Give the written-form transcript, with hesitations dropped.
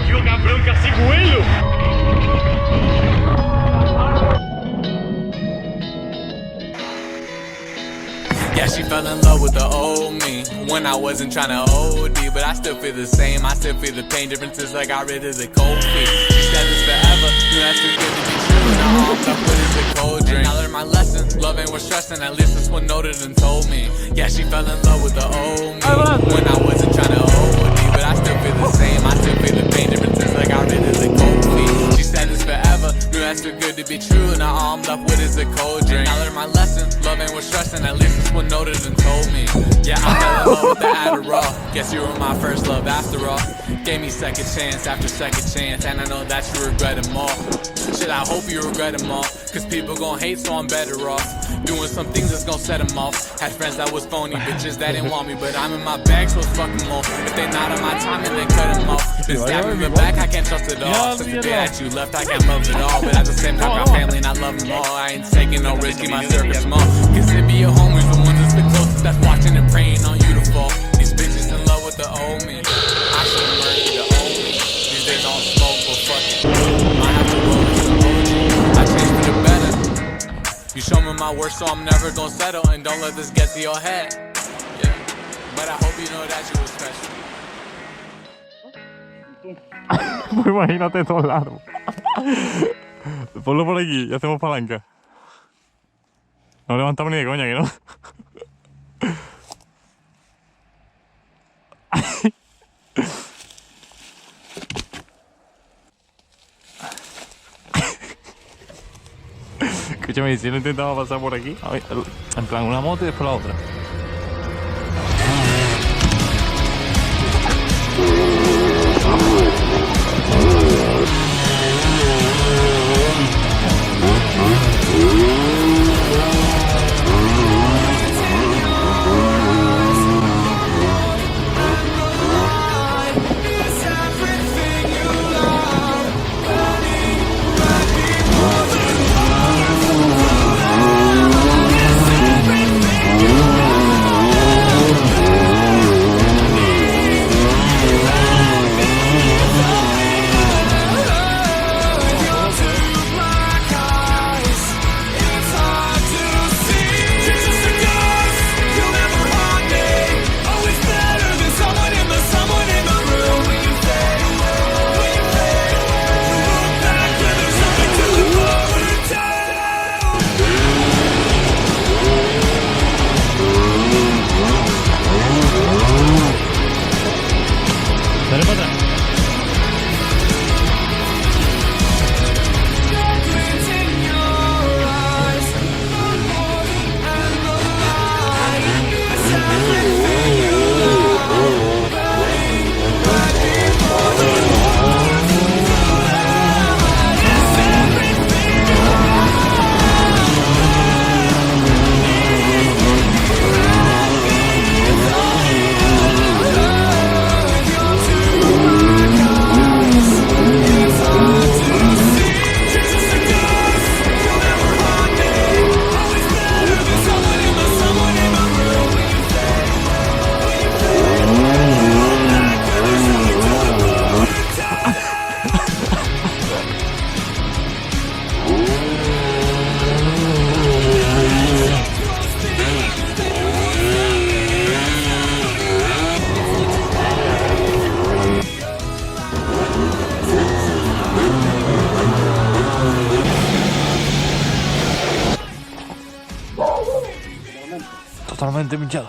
Yo, cabrón, casi vuelo. Yeah, she fell in love with the old me when I wasn't trying to OD, but I still feel the same. I still feel the pain. Differences like I got rid of the cold feet. She said this forever, knew that's too good to be true. Now all I'm left with is a cold drink. I learned my lesson, love ain't worth stressing. At least that's what noted and told me. Yeah, she fell in love with the old me when I wasn't trying to OD, but I still feel the same. I still feel the pain. Differences like I got rid of the cold feet. She said this forever, knew that's too good to be true. Now all I'm left with is a cold drink. I learned my lesson, love ain't worth stressing. At least that's what noted and told me. Yeah, I fell in love with the Adderall. Guess you were my first love after all. Gave me second chance after second chance, and I know that you regret them all. Shit, I hope you regret them all, cause people gon' hate, so I'm better off doing some things that's gon' set them off. Had friends that was phony, bitches that didn't want me, but I'm in my bag, so fuck them all. If they not on my time, then cut them off. Been stabbed in the back, I can't trust it all. Since the day that you left, I can't love it all. But at the same time, got family and I love them all. I ain't taking no risk, keep my circle small. Cause it be your homies, the ones that's the closest, that's watching and praying on you to fall. These bitches in love with the old me. I should've learned you to own me. These days don't smoke, but fuck it. Might have to roll with some OG. I changed for the better. You show me my worst, so I'm never gonna settle. And don't let this get to your head. Yeah, but I hope you know that you were special. Pues imagínate todo largo. Ponlo por aquí y hacemos palanca. No levantamos ni de coña, que no. Escúchame, ¿y si lo intentaba pasar por aquí? A ver, en plan, una moto y después la otra. Totalmente pinchado.